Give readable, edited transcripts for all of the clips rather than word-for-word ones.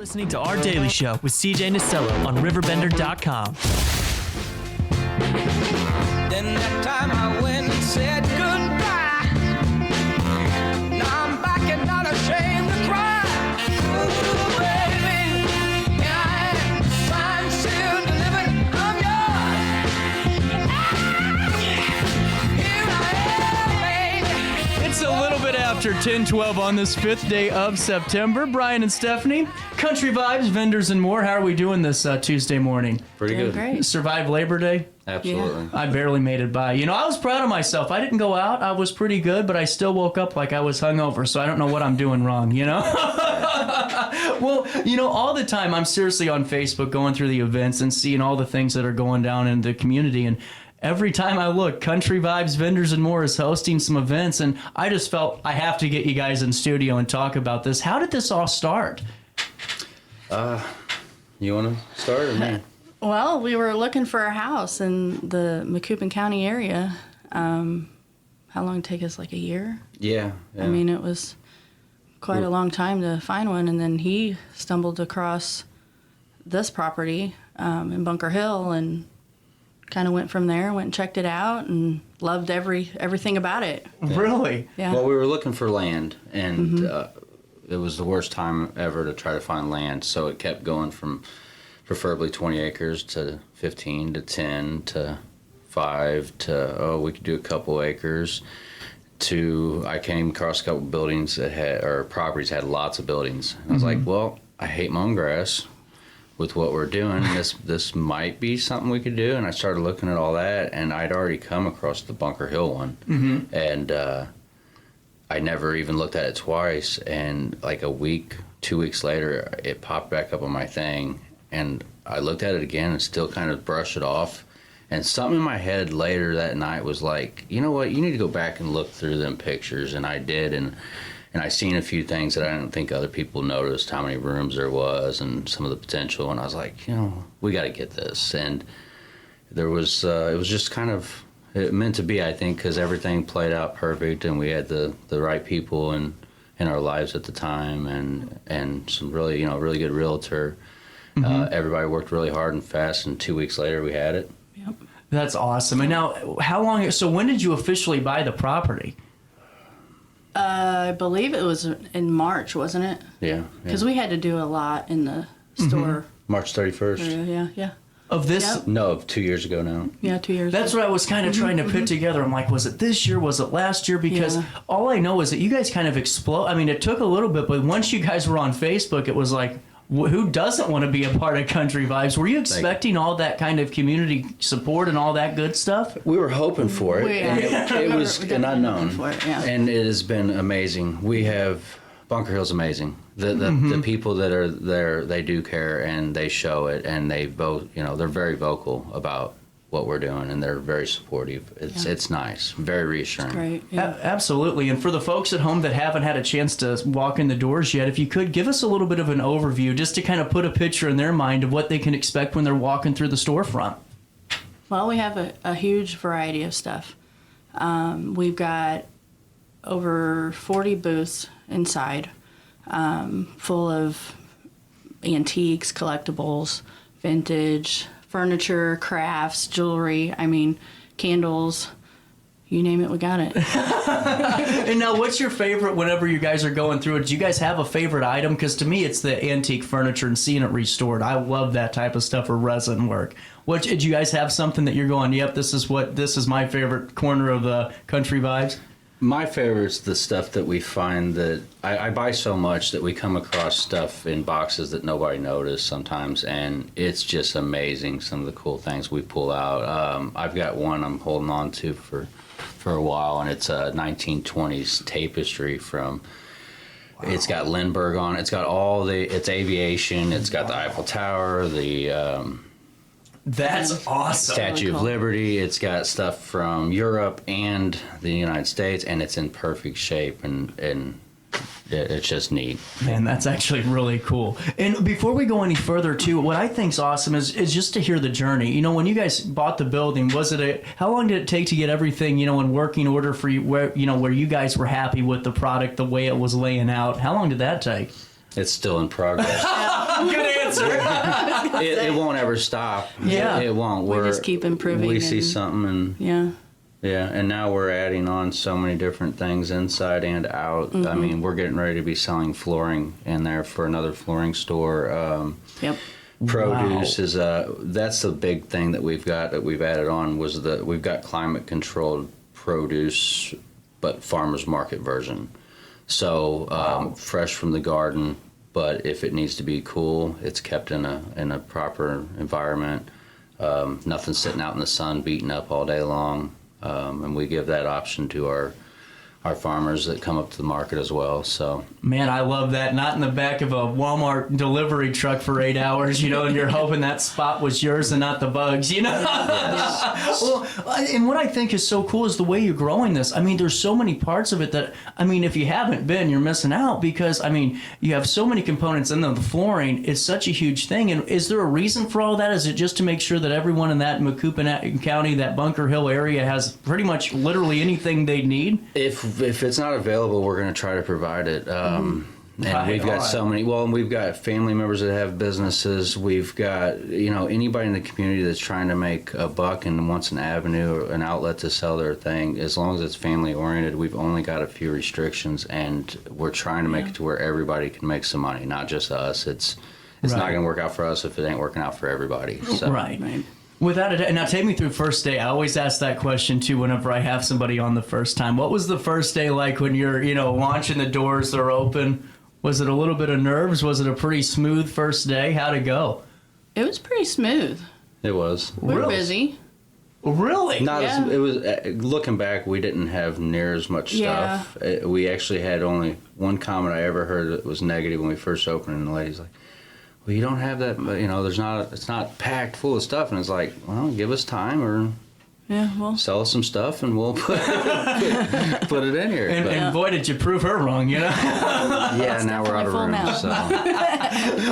listening to Our Daily Show with CJ Nasello on RiverBender.com. Then that time I went and said goodbye. Now I'm back and not ashamed to cry. Ooh, baby, here I am, signed, sealed, delivered, I'm yours. Here I am, baby. It's a little bit after 10:12 on this 5th day of September. Brian and Stephanie, Country Vibes, Vendors, and more. How are we doing this Tuesday morning? Pretty good. Great. Survived Labor Day? Absolutely. I barely made it by. You know, I was proud of myself. I didn't go out. I was pretty good, but I still woke up like I was hungover, so I don't know what I'm doing wrong, you know? Well, you know, all the time I'm seriously on Facebook going through the events and seeing all the things that are going down in the community, and every time I look, Country Vibes, Vendors, and More is hosting some events, and I just felt I have to get you guys in studio and talk about this. How did this all start? You want to start or me? Well, we were looking for a house in the Macoupin County area. How long did it take us? Like a year? Yeah. I mean, it was quite a long time to find one, and then he stumbled across this property in Bunker Hill and kind of went from there, went and checked it out, and loved everything about it. Yeah. Really? Yeah. Well, we were looking for land, and it was the worst time ever to try to find land, so it kept going from preferably 20 acres to 15 to 10 to 5 to, we could do a couple acres, to I came across a couple buildings that had, or properties had lots of buildings. And I was like, well, I hate mowing grass. With what we're doing, this might be something we could do. And I started looking at all that, and I'd already come across the Bunker Hill one. And I never even looked at it twice. And like a week, 2 weeks later, it popped back up on my thing. And I looked at it again and still kind of brushed it off. And something in my head later that night was like, you know what, you need to go back and look through them pictures. And I did, and I seen a few things that I didn't think other people noticed, how many rooms there was and some of the potential. And I was like, you know, we got to get this. And there was, it was just kind of, it meant to be, I think, because everything played out perfect, and we had the right people in our lives at the time, and some really, you know, really good realtor. Everybody worked really hard and fast, and 2 weeks later we had it. Yep. That's awesome. And now, how long, so when did you officially buy the property? I believe it was in March, wasn't it? Yeah. Because we had to do a lot in the store. March 31st. Yeah. Of this? Yep. No, 2 years ago now. Yeah, 2 years That's ago. what I was kind of trying to put together. I'm like, was it this year? Was it last year? Because all I know is that you guys kind of explode. I mean, it took a little bit, but once you guys were on Facebook, it was like, who doesn't want to be a part of Country Vibes? Were you expecting all that kind of community support and all that good stuff? We were hoping for it. Yeah. And it was an unknown. For it, yeah. And it has been amazing. We have, Bunker Hill's amazing. The people that are there, they do care, and they show it, and they both, you know, they're very vocal about what we're doing, and they're very supportive. It's nice, very reassuring. Great. Yeah. Absolutely. And for the folks at home that haven't had a chance to walk in the doors yet, if you could give us a little bit of an overview just to kind of put a picture in their mind of what they can expect when they're walking through the storefront. Well, we have a huge variety of stuff. We've got over 40 booths inside, full of antiques, collectibles, vintage, furniture, crafts, jewelry, I mean, candles, you name it, we got it. And now, what's your favorite whenever you guys are going through it? Do you guys have a favorite item? Because to me, it's the antique furniture and seeing it restored. I love that type of stuff, or resin work. Did you guys have something that you're going, yep, this is my favorite corner of the Country Vibes? My favorite's the stuff that we find that I buy so much that we come across stuff in boxes that nobody noticed sometimes, and it's just amazing, some of the cool things we pull out. I've got one I'm holding on to for a while, and it's a 1920s tapestry from, it's got Lindbergh on it. It's got it's aviation, it's got the Eiffel Tower, the That's awesome. Statue of Liberty. It's got stuff from Europe and the United States, and it's in perfect shape, and it's just neat. Man, that's actually really cool. And before we go any further, too, what I think's awesome is just to hear the journey. You know, when you guys bought the building, how long did it take to get everything, you know, in working order for you, where you guys were happy with the product, the way it was laying out? How long did that take? It's still in progress. Good answer. It won't ever stop. Yeah. It won't. We just keep improving. We see something and Yeah. and now we're adding on so many different things inside and out. I mean, we're getting ready to be selling flooring in there for another flooring store. Yep. Produce is that's the big thing that we've added on was we've got climate controlled produce, but farmers market version. So fresh from the garden, but if it needs to be cool, it's kept in a proper environment. Nothing sitting out in the sun beating up all day long. And we give that option to our farmers that come up to the market as well. So, man, I love that. Not in the back of a Walmart delivery truck for 8 hours, and you're hoping that spot was yours and not the bugs, Yes. Well, and what I think is so cool is the way you're growing this. I mean, there's so many parts of it that, I mean, if you haven't been, you're missing out because, I mean, you have so many components in the flooring. It's such a huge thing. And is there a reason for all that? Is it just to make sure that everyone in that Macoupin County, that Bunker Hill area has pretty much literally anything they need? If it's not available, we're going to try to provide it. And we've got so many. Well, and we've got family members that have businesses. We've got anybody in the community that's trying to make a buck and wants an avenue or an outlet to sell their thing. As long as it's family oriented, we've only got a few restrictions, and we're trying to make it to where everybody can make some money, not just us. It's not going to work out for us if it ain't working out for everybody. So. Right. Without a doubt. Now, take me through first day. I always ask that question, too, whenever I have somebody on the first time. What was the first day like when you're, launching the doors are open? Was it a little bit of nerves? Was it a pretty smooth first day? How'd it go? It was pretty smooth. It was. We were busy. Really? Not as it was. Looking back, we didn't have near as much stuff. We actually had only one comment I ever heard that was negative when we first opened, and the lady's like, well, you don't have that, it's not packed full of stuff. And it's like, well, give us time or sell us some stuff and we'll put it in here. And boy, did you prove her wrong, Yeah, now we're out of room. So.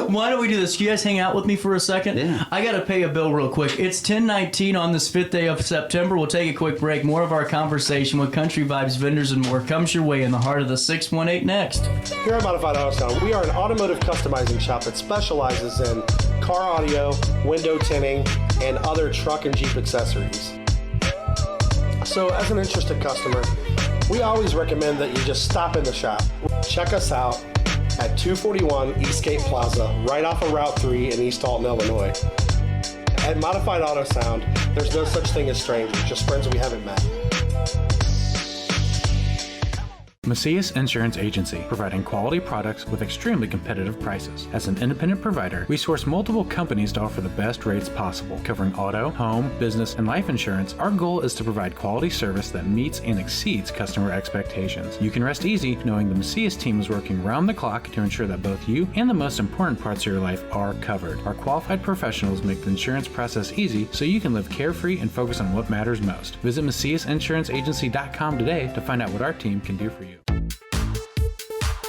Why don't we do this? Can you guys hang out with me for a second? Yeah. I got to pay a bill real quick. It's 10:19 on this 5th day of September. We'll take a quick break. More of our conversation with Country Vibes vendors and more comes your way in the heart of the 618 next. Here at Modified Auto Sound, we are an automotive customizing shop that specializes in car audio, window tinting, and other truck and Jeep accessories. So as an interested customer, we always recommend that you just stop in the shop. Check us out at 241 Eastgate Plaza, right off of Route 3 in East Alton, Illinois. At Modified Auto Sound, there's no such thing as strangers, just friends we haven't met. Macias Insurance Agency, providing quality products with extremely competitive prices. As an independent provider, we source multiple companies to offer the best rates possible. Covering auto, home, business, and life insurance, our goal is to provide quality service that meets and exceeds customer expectations. You can rest easy knowing the Macias team is working round the clock to ensure that both you and the most important parts of your life are covered. Our qualified professionals make the insurance process easy so you can live carefree and focus on what matters most. Visit MaciasInsuranceAgency.com today to find out what our team can do for you.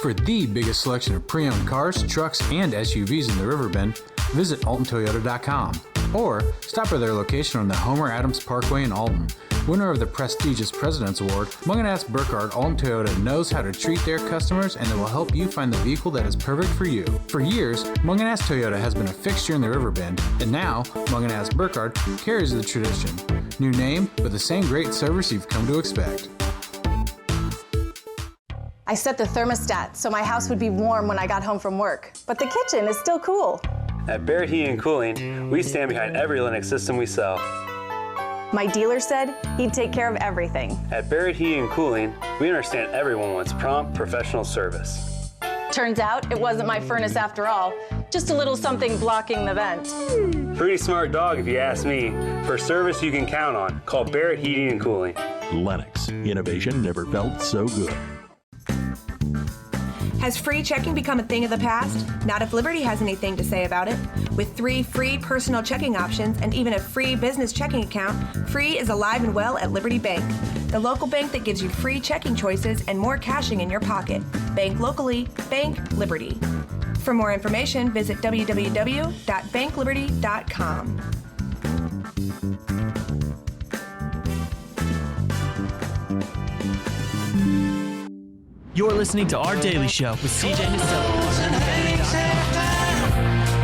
For the biggest selection of pre-owned cars, trucks, and SUVs in the Riverbend, visit AltonToyota.com or stop by their location on the Homer Adams Parkway in Alton. Winner of the prestigious President's Award, Munganast Burkhardt Alton Toyota knows how to treat their customers, and it will help you find the vehicle that is perfect for you. For years, Munganast Toyota has been a fixture in the Riverbend, and now Munganast Burkhardt carries the tradition. New name, but the same great service you've come to expect. I set the thermostat so my house would be warm when I got home from work, but the kitchen is still cool. At Barrett Heating and Cooling, we stand behind every Linux system we sell. My dealer said he'd take care of everything. At Barrett Heating and Cooling, we understand everyone wants prompt, professional service. Turns out it wasn't my furnace after all, just a little something blocking the vent. Pretty smart dog if you ask me. For service you can count on, call Barrett Heating and Cooling. Lennox, innovation never felt so good. Has free checking become a thing of the past? Not if Liberty has anything to say about it. With 3 free personal checking options and even a free business checking account, free is alive and well at Liberty Bank, the local bank that gives you free checking choices and more cashing in your pocket. Bank locally, bank Liberty. For more information, visit www.bankliberty.com. You're listening to Our Daily Show with CJ Nasillo on RiverBender.com.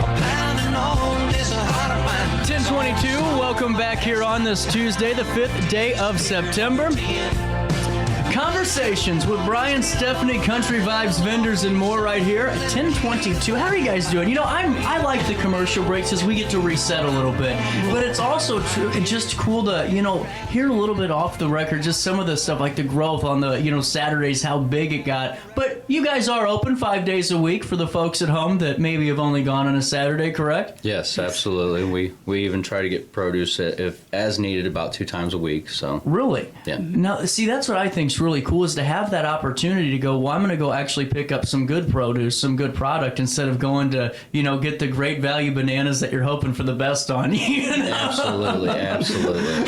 day 2. Welcome back here on this Tuesday, the 5th day of September. Conversations with Brian, Stephanie, Country Vibes vendors, and more right here at 10:22. How are you guys doing? You know, I like the commercial breaks as we get to reset a little bit, but it's also just cool to, you know, hear a little bit off the record, just some of the stuff like the growth on the, you know, Saturdays, how big it got. But you guys are open 5 days a week for the folks at home that maybe have only gone on a Saturday, correct? Yes, absolutely. We even try to get produce if as needed about 2 times a week. So really, yeah. Now, see, that's what I think's really cool is to have that opportunity to go, well, I'm going to go actually pick up some good produce, some good product, instead of going to, you know, get the great value bananas that you're hoping for the best on. You know? Absolutely.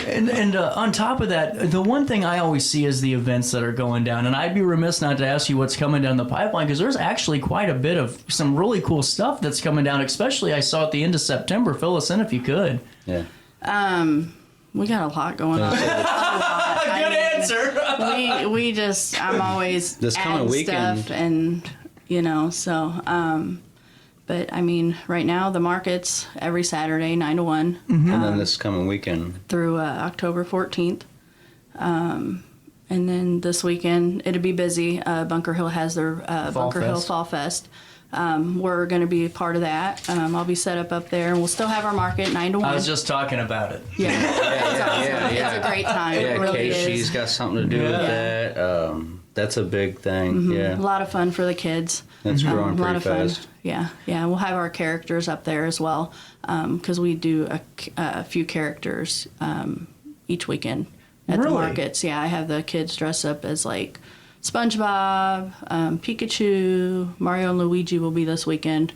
And on top of that, the one thing I always see is the events that are going down, and I'd be remiss not to ask you what's coming down the pipeline, because there's actually quite a bit of some really cool stuff that's coming down, especially I saw at the end of September. Fill us in if you could. Yeah. We got a lot going on. Good answer. I'm always this coming adding weekend stuff, and you know, so. But I mean, right now the market's every Saturday 9 to 1. And then this coming weekend through October 14th. And then this weekend it'll be busy. Bunker Hill has their Hill Fall Fest. We're going to be part of that. I'll be set up there, and we'll still have our market 9 to 1. I was just talking about it. Yeah. It's a great time. Yeah, it really Casey's got something to do with that. That's a big thing. Yeah. A lot of fun for the kids. It's growing a lot pretty of fast. fun. Yeah. We'll have our characters up there as well, because we do a few characters each weekend at the markets. Yeah, I have the kids dress up as like SpongeBob, Pikachu, Mario and Luigi will be this weekend,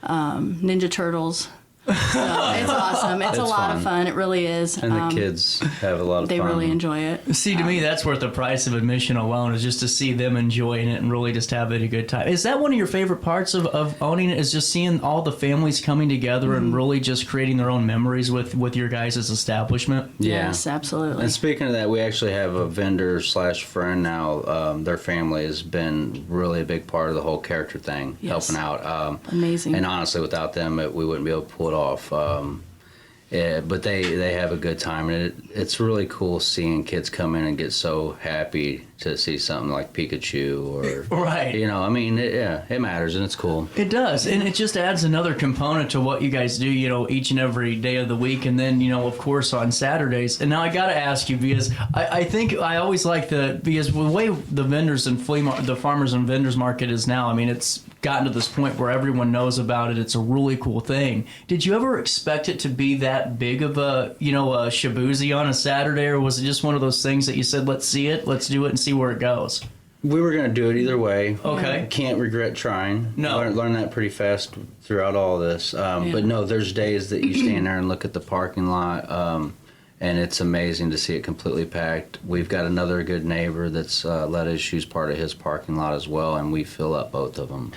Ninja Turtles. So it's awesome. It's a lot of fun. It really is. And the kids have a lot of fun. They really enjoy it. See, to me, that's worth the price of admission alone, is just to see them enjoying it and really just having a good time. Is that one of your favorite parts of owning it, is just seeing all the families coming together and really just creating their own memories with your guys' establishment? Yeah. Yes, absolutely. And speaking of that, we actually have a vendor / friend now. Their family has been really a big part of the whole character thing, helping out. Amazing. And honestly, without them, we wouldn't be able to pull it off. But they have a good time, and it's really cool seeing kids come in and get so happy to see something like Pikachu or right. You know, I mean, it matters, and it's cool. It does, and it just adds another component to what you guys do, you know, each and every day of the week, and then, you know, of course, on Saturdays. And now I got to ask you, because I think I always like because the way the vendors and the farmers and vendors market is now, I mean, it's gotten to this point where everyone knows about it. It's a really cool thing. Did you ever expect it to be that big of a, you know, a shaboozy on a Saturday, or was it just one of those things that you said, let's see it, let's do it and see where it goes? We were going to do it either way. Okay. Can't regret trying. No. Learn that pretty fast throughout all this. But no, there's days that you stand there and look at the parking lot, and it's amazing to see it completely packed. We've got another good neighbor that's let us use part of his parking lot as well, and we fill up both of them.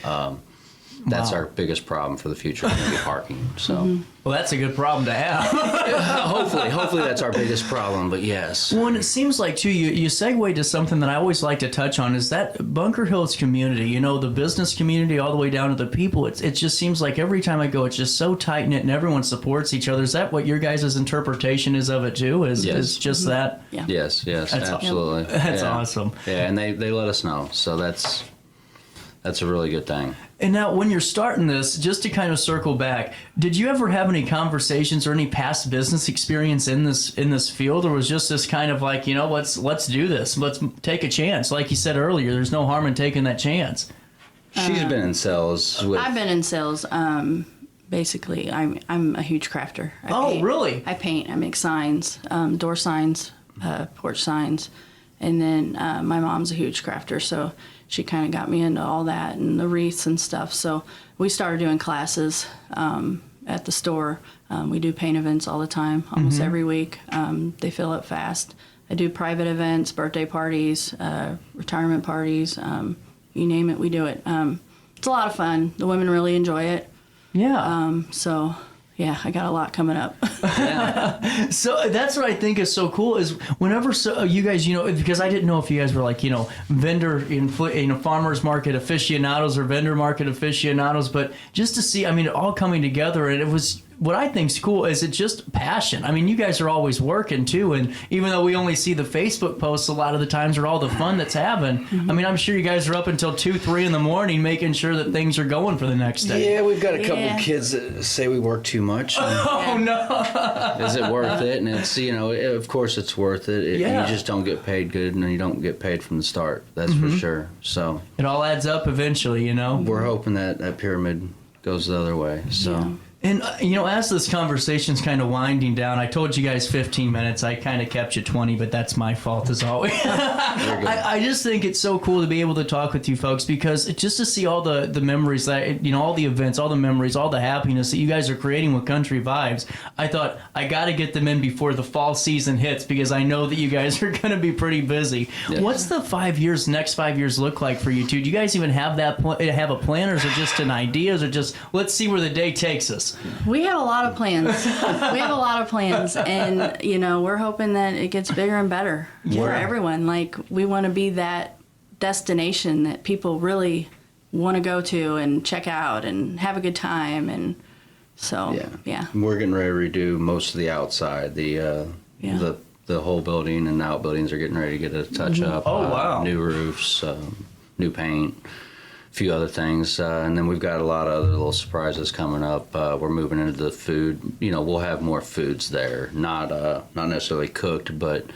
That's our biggest problem for the future, going to be parking. So, Well, that's a good problem to have. hopefully that's our biggest problem. But yes. Well, and it seems like too, you segue to something that I always like to touch on, is that Bunker Hill's community. You know, the business community all the way down to the people. It just seems like every time I go, it's just so tight knit and everyone supports each other. Is that what your guys' interpretation is of it too? Is just that? Yeah. Yes, absolutely. That's awesome. Yeah, and they let us know, so that's a really good thing. And now, when you're starting this, just to kind of circle back, did you ever have any conversations or any past business experience in this field, or was just this kind of like, you know, let's do this, let's take a chance? Like you said earlier, there's no harm in taking that chance. She's been in sales. I've been in sales. Basically, I'm a huge crafter. I paint. Really? I paint. I make signs, door signs, porch signs, and then my mom's a huge crafter, so she kind of got me into all that and the wreaths and stuff. So we started doing classes at the store. We do paint events all the time, almost every week. They fill up fast. I do private events, birthday parties, retirement parties, you name it, we do it. It's a lot of fun. The women really enjoy it. Yeah. So yeah, I got a lot coming up. So that's what I think is so cool, is whenever you guys, you know, because I didn't know if you guys were like, you know, farmers market aficionados or vendor market aficionados, but just to see, I mean, it all coming together, and it was what I think's cool is it's just passion. I mean, you guys are always working too, and even though we only see the Facebook posts a lot of the times or all the fun that's happening, I mean, I'm sure you guys are up until 2-3 in the morning making sure that things are going for the next day. Yeah, we've got a couple of kids that say we work too much. Oh no! Is it worth it? And it's, you know, of course it's worth it. You just don't get paid good, and you don't get paid from the start. That's for sure. So it all adds up eventually, you know. We're hoping that pyramid goes the other way. So. Yeah. And, you know, as this conversation's kind of winding down, I told you guys 15 minutes. I kind of kept you 20, but that's my fault as always. I just think it's so cool to be able to talk with you folks because just to see all the memories that, you know, all the events, all the memories, all the happiness that you guys are creating with Country Vibes, I thought I got to get them in before the fall season hits because I know that you guys are going to be pretty busy. Yeah. What's the next 5 years look like for you two? Do you guys even have have a plan, or is it just an idea? Or just let's see where the day takes us? We have a lot of plans. And, you know, we're hoping that it gets bigger and better for everyone. Like, we want to be that destination that people really want to go to and check out and have a good time. And so, yeah. We're getting ready to redo most of the outside. The whole building and outbuildings are getting ready to get a touch up. Oh, wow. New roofs, new paint. Few other things, and then we've got a lot of other little surprises coming up. We're moving into the food. You know, we'll have more foods there, not necessarily cooked, but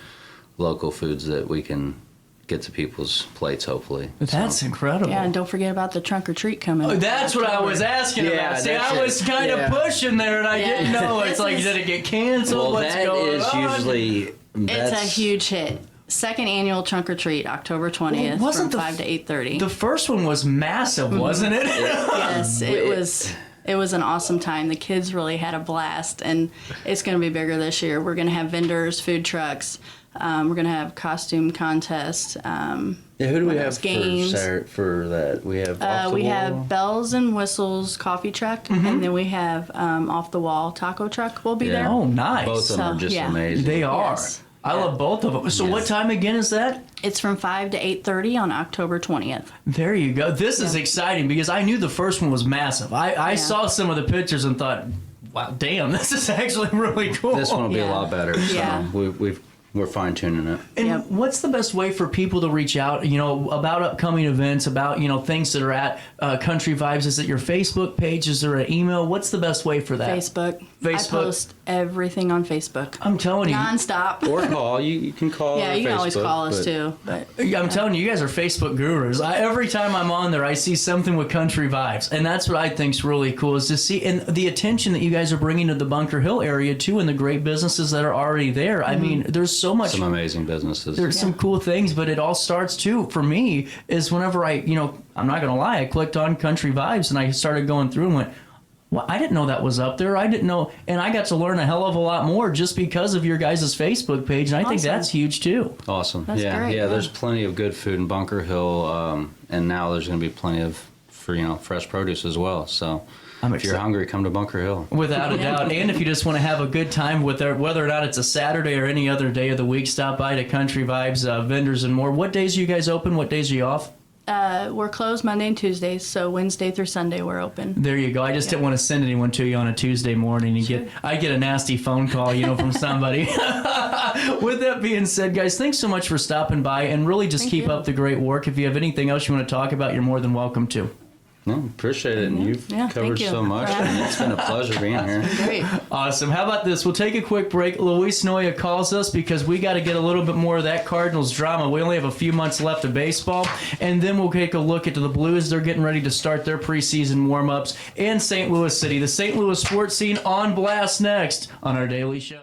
local foods that we can get to people's plates, hopefully. That's incredible. Yeah, and don't forget about the trunk or treat coming. Oh, that's what I was asking about. See, I was kind of pushing there, and I didn't know. It's like, did it get canceled? Well, What's going on? Usually it's a huge hit. Second annual trunk or treat, October 20th, from 5 to 8:30. The first one was massive, wasn't it? Yes, it was. It was an awesome time. The kids really had a blast, and it's going to be bigger this year. We're going to have vendors, food trucks. We're going to have costume contests. Who do we have for that? We have we have Bells and Whistles coffee truck, and then we have Off the Wall taco truck. Will be there. Oh, nice! Both of them are just amazing. They are. Yes. I love both of them. So what time again is that? It's from 5 to 8:30 on October 20th. There you go. This is exciting because I knew the first one was massive. I saw some of the pictures and thought, wow, damn, this is actually really cool. This one will be a lot better. So we're fine-tuning it. And what's the best way for people to reach out, you know, about upcoming events, about, you know, things that are at Country Vibes? Is it your Facebook page? Is there an email? What's the best way for that? Facebook. I post everything on Facebook. I'm telling you. Nonstop. Or call. You can call Yeah, you can always call us, too. But I'm telling you, you guys are Facebook gurus. Every time I'm on there, I see something with Country Vibes. And that's what I think's really cool is to see, and the attention that you guys are bringing to the Bunker Hill area, too, and the great businesses that are already there. I mean, there's so much. Some amazing businesses. There's some cool things, but it all starts, too, for me, is whenever I'm not going to lie, I clicked on Country Vibes and I started going through and went, well, I didn't know that was up there. I didn't know. And I got to learn a hell of a lot more just because of your guys' Facebook page. And I think that's huge, too. Awesome. That's great, yeah, there's plenty of good food in Bunker Hill. And now there's going to be plenty of fresh produce as well. So if you're hungry, come to Bunker Hill. Without a doubt. And if you just want to have a good time with whether or not it's a Saturday or any other day of the week, stop by to Country Vibes, vendors and more. What days are you guys open? What days are you off? We're closed Monday and Tuesdays, so Wednesday through Sunday we're open. There you go. I just didn't want to send anyone to you on a Tuesday morning and I get a nasty phone call, from somebody. With that being said, guys, thanks so much for stopping by and really just keep up the great work. If you have anything else you want to talk about, you're more than welcome to. No, appreciate it. And you've covered so much. And it's been a pleasure being here. Great. Awesome. How about this? We'll take a quick break. Luis Noya calls us because we got to get a little bit more of that Cardinals drama. We only have a few months left of baseball. And then we'll take a look at the Blues. They're getting ready to start their preseason warm-ups. And St. Louis City. The St. Louis sports scene on blast next on our Daily Show.